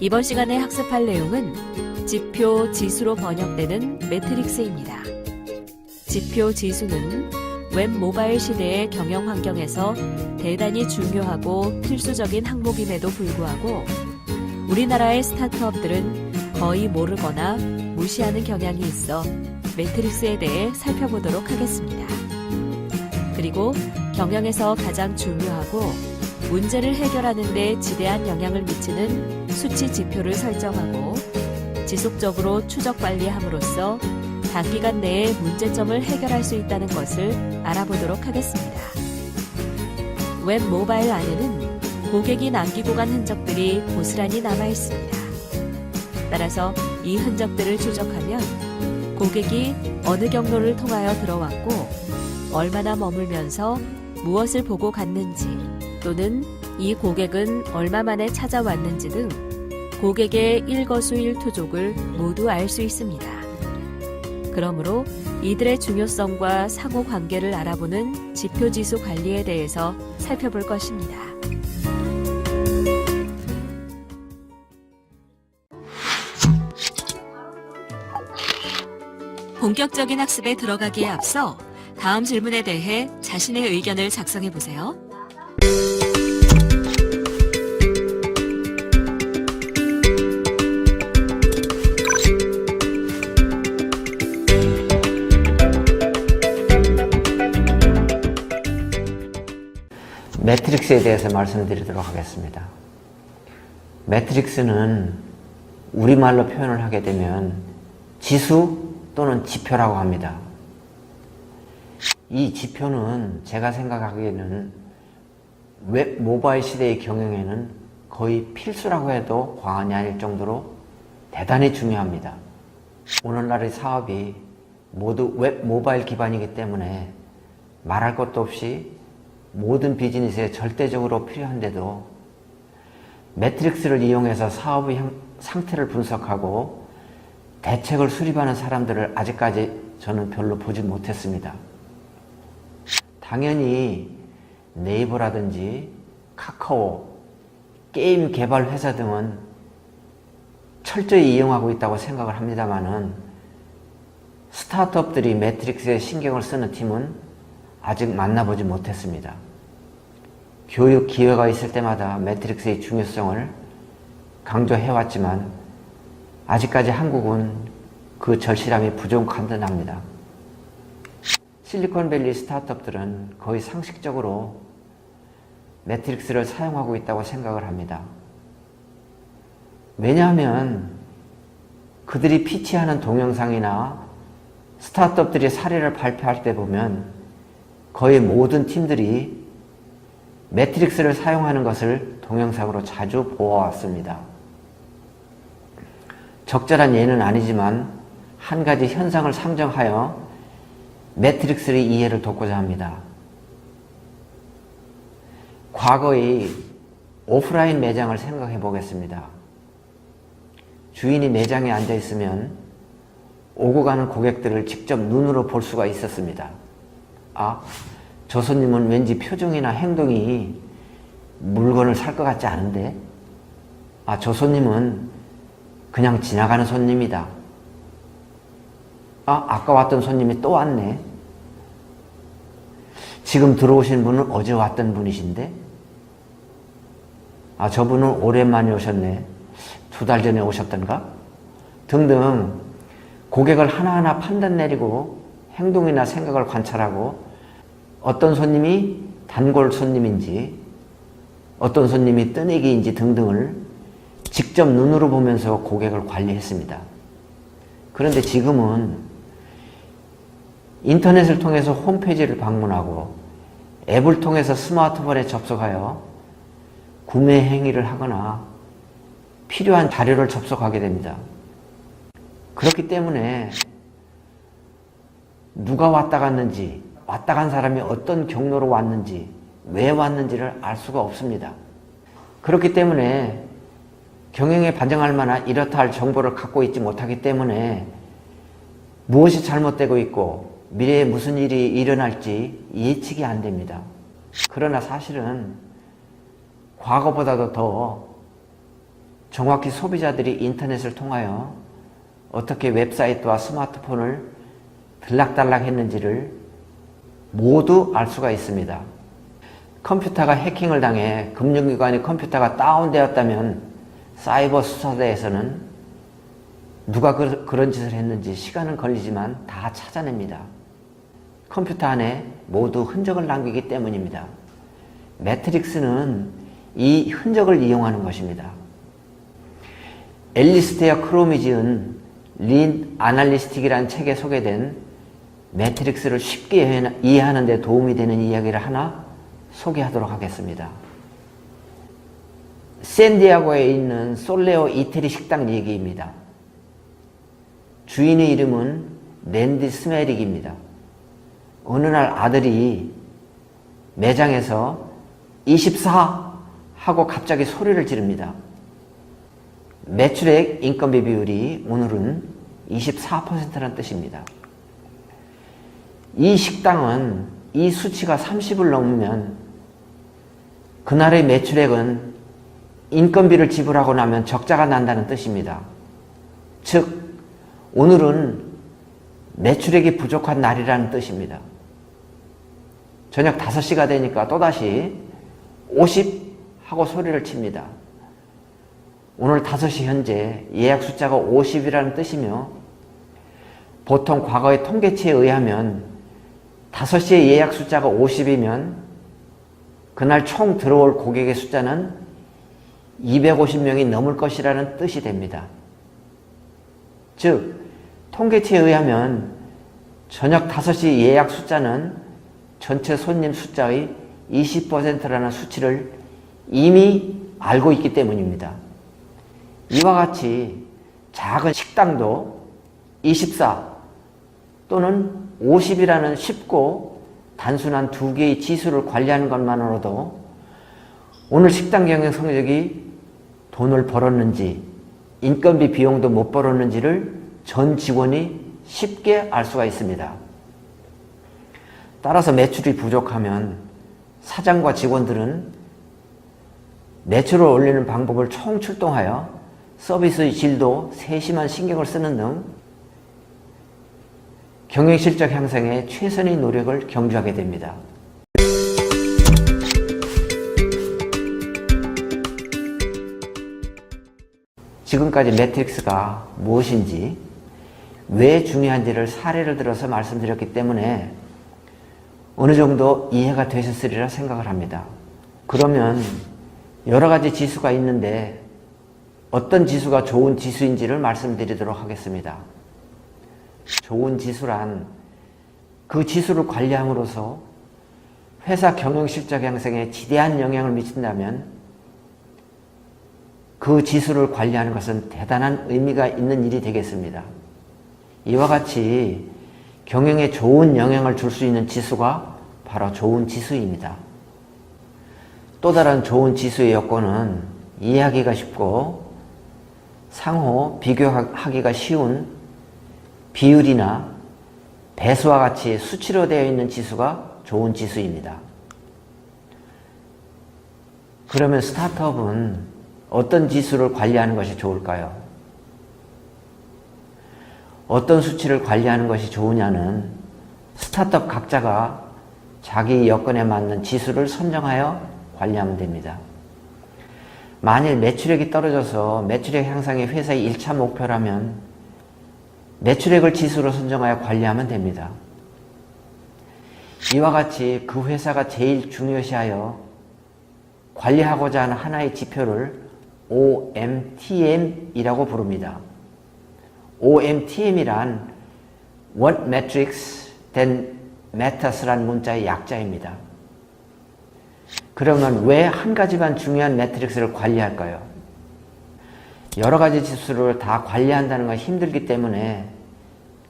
이번 시간에 학습할 내용은 지표, 지수로 번역되는 매트릭스입니다. 지표, 지수는 웹 모바일 시대의 경영 환경에서 대단히 중요하고 필수적인 항목임에도 불구하고 우리나라의 스타트업들은 거의 모르거나 무시하는 경향이 있어 매트릭스에 대해 살펴보도록 하겠습니다. 그리고 경영에서 가장 중요하고 문제를 해결하는 데 지대한 영향을 미치는 수치 지표를 설정하고 지속적으로 추적 관리함으로써 단기간 내에 문제점을 해결할 수 있다는 것을 알아보도록 하겠습니다. 웹 모바일 안에는 고객이 남기고 간 흔적들이 고스란히 남아 있습니다. 따라서 이 흔적들을 추적하면 고객이 어느 경로를 통하여 들어왔고 얼마나 머물면서 무엇을 보고 갔는지 또는 이 고객은 얼마 만에 찾아왔는지 등 고객의 일거수일투족을 모두 알 수 있습니다. 그러므로 이들의 중요성과 상호관계를 알아보는 지표지수 관리에 대해서 살펴볼 것입니다. 본격적인 학습에 들어가기에 앞서 다음 질문에 대해 자신의 의견을 작성해 보세요. 매트릭스에 대해서 말씀드리도록 하겠습니다. 매트릭스는 우리말로 표현을 하게 되면 지수 또는 지표라고 합니다. 이 지표는 제가 생각하기에는 웹 모바일 시대의 경영에는 거의 필수라고 해도 과언이 아닐 정도로 대단히 중요합니다. 오늘날의 사업이 모두 웹 모바일 기반이기 때문에 말할 것도 없이 모든 비즈니스에 절대적으로 필요한데도 매트릭스를 이용해서 사업의 상태를 분석하고 대책을 수립하는 사람들을 아직까지 저는 별로 보지 못했습니다. 당연히 네이버라든지 카카오, 게임 개발 회사 등은 철저히 이용하고 있다고 생각을 합니다만은 스타트업들이 매트릭스에 신경을 쓰는 팀은 아직 만나보지 못했습니다. 교육 기회가 있을 때마다 매트릭스의 중요성을 강조해왔지만 아직까지 한국은 그 절실함이 부족한 듯 합니다. 실리콘밸리 스타트업들은 거의 상식적으로 매트릭스를 사용하고 있다고 생각을 합니다. 왜냐하면 그들이 피치하는 동영상이나 스타트업들이 사례를 발표할 때 보면 거의 모든 팀들이 매트릭스를 사용하는 것을 동영상으로 자주 보아왔습니다. 적절한 예는 아니지만 한 가지 현상을 상정하여 매트릭스의 이해를 돕고자 합니다. 과거의 오프라인 매장을 생각해 보겠습니다. 주인이 매장에 앉아 있으면 오고 가는 고객들을 직접 눈으로 볼 수가 있었습니다. 아, 저 손님은 왠지 표정이나 행동이 물건을 살 것 같지 않은데? 아, 저 손님은 그냥 지나가는 손님이다. 아, 아까 왔던 손님이 또 왔네. 지금 들어오신 분은 어제 왔던 분이신데? 아, 저분은 오랜만에 오셨네. 2달 전에 오셨던가? 등등 고객을 하나하나 판단 내리고 행동이나 생각을 관찰하고 어떤 손님이 단골 손님인지 어떤 손님이 뜨내기인지 등등을 직접 눈으로 보면서 고객을 관리했습니다. 그런데 지금은 인터넷을 통해서 홈페이지를 방문하고 앱을 통해서 스마트폰에 접속하여 구매 행위를 하거나 필요한 자료를 접속하게 됩니다. 그렇기 때문에 누가 왔다 갔는지, 왔다 간 사람이 어떤 경로로 왔는지, 왜 왔는지를 알 수가 없습니다. 그렇기 때문에 경영에 반영할 만한 이렇다 할 정보를 갖고 있지 못하기 때문에 무엇이 잘못되고 있고 미래에 무슨 일이 일어날지 예측이 안 됩니다. 그러나 사실은 과거보다도 더 정확히 소비자들이 인터넷을 통하여 어떻게 웹사이트와 스마트폰을 들락달락 했는지를 모두 알 수가 있습니다. 컴퓨터가 해킹을 당해 금융기관의 컴퓨터가 다운되었다면 사이버 수사대에서는 누가 그런 짓을 했는지 시간은 걸리지만 다 찾아냅니다. 컴퓨터 안에 모두 흔적을 남기기 때문입니다. 매트릭스는 이 흔적을 이용하는 것입니다. 앨리스테어 크롬이 지은 린 아날리스틱이라는 책에 소개된 매트릭스를 쉽게 이해하는 데 도움이 되는 이야기를 하나 소개하도록 하겠습니다. 샌디에고에 있는 솔레오 이태리 식당 얘기입니다. 주인의 이름은 랜디 스메릭입니다. 어느 날 아들이 매장에서 24 하고 갑자기 소리를 지릅니다. 매출액 인건비 비율이 오늘은 24%라는 뜻입니다. 이 식당은 이 수치가 30을 넘으면 그날의 매출액은 인건비를 지불하고 나면 적자가 난다는 뜻입니다. 즉 오늘은 매출액이 부족한 날이라는 뜻입니다. 저녁 5시가 되니까 또다시 50 하고 소리를 칩니다. 오늘 5시 현재 예약 숫자가 50이라는 뜻이며 보통 과거의 통계치에 의하면 5시에 예약 숫자가 50이면 그날 총 들어올 고객의 숫자는 250명이 넘을 것이라는 뜻이 됩니다. 즉 통계치에 의하면 저녁 5시 예약 숫자는 전체 손님 숫자의 20%라는 수치를 이미 알고 있기 때문입니다. 이와 같이 작은 식당도 24 또는 50이라는 쉽고 단순한 두 개의 지수를 관리하는 것만으로도 오늘 식당 경영 성적이 돈을 벌었는지 인건비 비용도 못 벌었는지를 전 직원이 쉽게 알 수가 있습니다. 따라서 매출이 부족하면 사장과 직원들은 매출을 올리는 방법을 총출동하여 서비스의 질도 세심한 신경을 쓰는 등 경영실적 향상에 최선의 노력을 경주하게 됩니다. 지금까지 매트릭스가 무엇인지, 왜 중요한지를 사례를 들어서 말씀드렸기 때문에 어느 정도 이해가 되셨으리라 생각을 합니다. 그러면 여러 가지 지수가 있는데 어떤 지수가 좋은 지수인지를 말씀드리도록 하겠습니다. 좋은 지수란 그 지수를 관리함으로써 회사 경영실적 향상에 지대한 영향을 미친다면 그 지수를 관리하는 것은 대단한 의미가 있는 일이 되겠습니다. 이와 같이 경영에 좋은 영향을 줄 수 있는 지수가 바로 좋은 지수입니다. 또 다른 좋은 지수의 요건은 이해하기가 쉽고 상호 비교하기가 쉬운 비율이나 배수와 같이 수치로 되어 있는 지수가 좋은 지수입니다. 그러면 스타트업은 어떤 지수를 관리하는 것이 좋을까요? 어떤 수치를 관리하는 것이 좋으냐는 스타트업 각자가 자기 여건에 맞는 지수를 선정하여 관리하면 됩니다. 만일 매출액이 떨어져서 매출액 향상이 회사의 1차 목표라면 매출액을 지수로 선정하여 관리하면 됩니다. 이와 같이 그 회사가 제일 중요시하여 관리하고자 하는 하나의 지표를 OMTM이라고 부릅니다. OMTM이란 What Metrics Then Matters라는 문자의 약자입니다. 그러면 왜 한 가지만 중요한 매트릭스를 관리할까요? 여러 가지 지수를 다 관리한다는 건 힘들기 때문에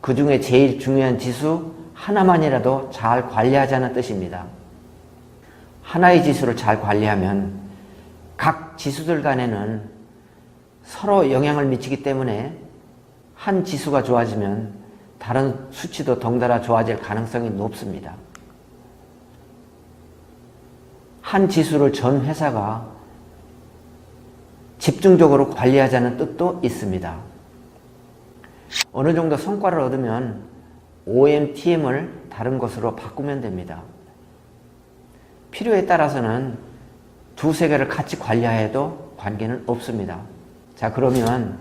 그 중에 제일 중요한 지수 하나만이라도 잘 관리하자는 뜻입니다. 하나의 지수를 잘 관리하면 각 지수들 간에는 서로 영향을 미치기 때문에 한 지수가 좋아지면 다른 수치도 덩달아 좋아질 가능성이 높습니다. 한 지수를 전 회사가 집중적으로 관리하자는 뜻도 있습니다. 어느 정도 성과를 얻으면 OMTM을 다른 것으로 바꾸면 됩니다. 필요에 따라서는 두세 개를 같이 관리해도 관계는 없습니다. 자, 그러면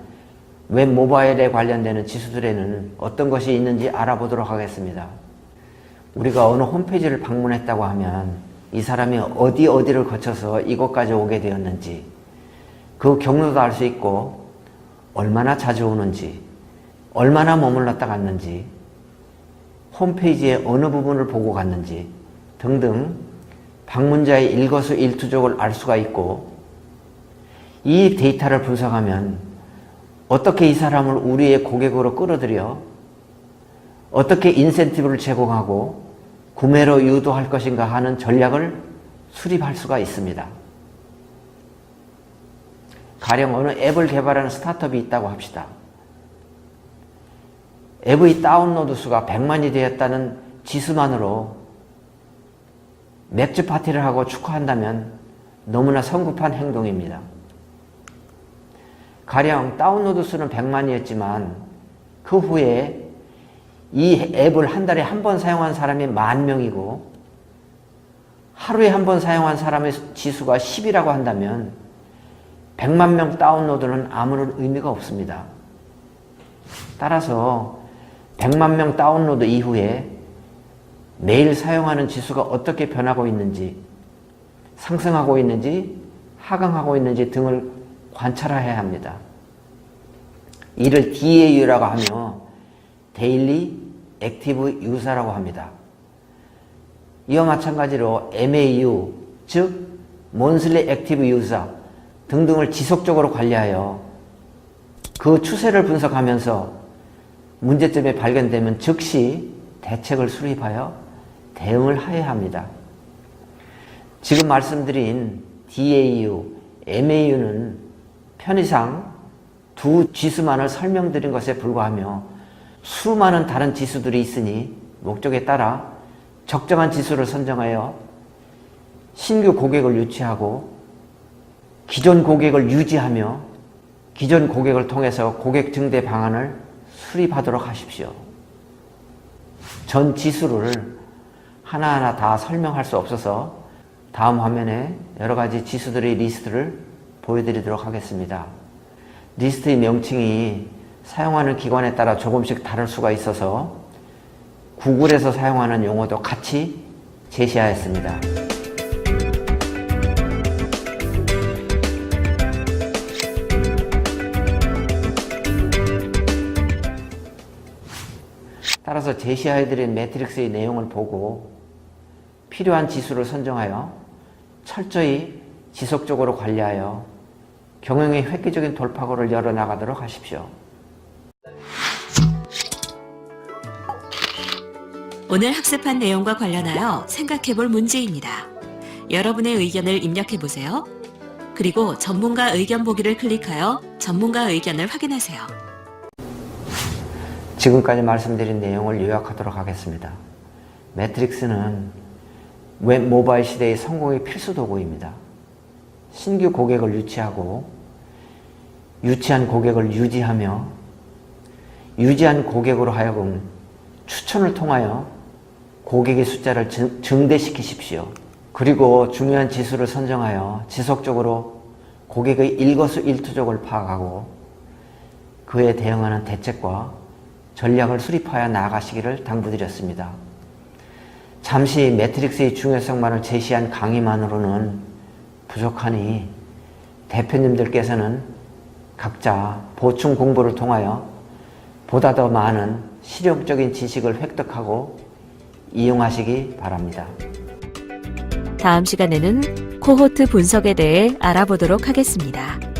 웹 모바일에 관련되는 지수들에는 어떤 것이 있는지 알아보도록 하겠습니다. 우리가 어느 홈페이지를 방문했다고 하면 이 사람이 어디를 거쳐서 이곳까지 오게 되었는지, 그 경로도 알 수 있고 얼마나 자주 오는지, 얼마나 머물렀다 갔는지, 홈페이지의 어느 부분을 보고 갔는지 등등 방문자의 일거수일투족을 알 수가 있고, 이 데이터를 분석하면 어떻게 이 사람을 우리의 고객으로 끌어들여 어떻게 인센티브를 제공하고 구매로 유도할 것인가 하는 전략을 수립할 수가 있습니다. 가령 어느 앱을 개발하는 스타트업이 있다고 합시다. 앱의 다운로드 수가 100만이 되었다는 지수만으로 맥주 파티를 하고 축하한다면 너무나 성급한 행동입니다. 가령 다운로드 수는 100만이었지만 그 후에 이 앱을 한 달에 한 번 사용한 사람이 10,000명이고 하루에 한 번 사용한 사람의 지수가 10이라고 한다면 100만 명 다운로드는 아무런 의미가 없습니다. 따라서 100만 명 다운로드 이후에 매일 사용하는 지수가 어떻게 변하고 있는지, 상승하고 있는지 하강하고 있는지 등을 관찰해야 합니다. 이를 DAU라고 하며 Daily Active User라고 합니다. 이와 마찬가지로 MAU, 즉 Monthly Active User 등등을 지속적으로 관리하여 그 추세를 분석하면서 문제점이 발견되면 즉시 대책을 수립하여 대응을 해야 합니다. 지금 말씀드린 DAU, MAU는 편의상 두 지수만을 설명드린 것에 불과하며 수많은 다른 지수들이 있으니 목적에 따라 적정한 지수를 선정하여 신규 고객을 유치하고 기존 고객을 유지하며 기존 고객을 통해서 고객 증대 방안을 수립하도록 하십시오. 전 지수를 하나하나 다 설명할 수 없어서 다음 화면에 여러 가지 지수들의 리스트를 보여드리도록 하겠습니다. 리스트의 명칭이 사용하는 기관에 따라 조금씩 다를 수가 있어서 구글에서 사용하는 용어도 같이 제시하였습니다. 따라서 제시해드린 매트릭스의 내용을 보고 필요한 지수를 선정하여 철저히 지속적으로 관리하여 경영의 획기적인 돌파구를 열어나가도록 하십시오. 오늘 학습한 내용과 관련하여 생각해볼 문제입니다. 여러분의 의견을 입력해보세요. 그리고 전문가 의견 보기를 클릭하여 전문가 의견을 확인하세요. 지금까지 말씀드린 내용을 요약하도록 하겠습니다. 매트릭스는 웹 모바일 시대의 성공의 필수 도구입니다. 신규 고객을 유치하고 유치한 고객을 유지하며 유지한 고객으로 하여금 추천을 통하여 고객의 숫자를 증대시키십시오. 그리고 중요한 지수를 선정하여 지속적으로 고객의 일거수일투족을 파악하고 그에 대응하는 대책과 전략을 수립하여 나아가시기를 당부드렸습니다. 잠시 매트릭스의 중요성만을 제시한 강의만으로는 부족하니 대표님들께서는 각자 보충 공부를 통하여 보다 더 많은 실용적인 지식을 획득하고 이용하시기 바랍니다. 다음 시간에는 코호트 분석에 대해 알아보도록 하겠습니다.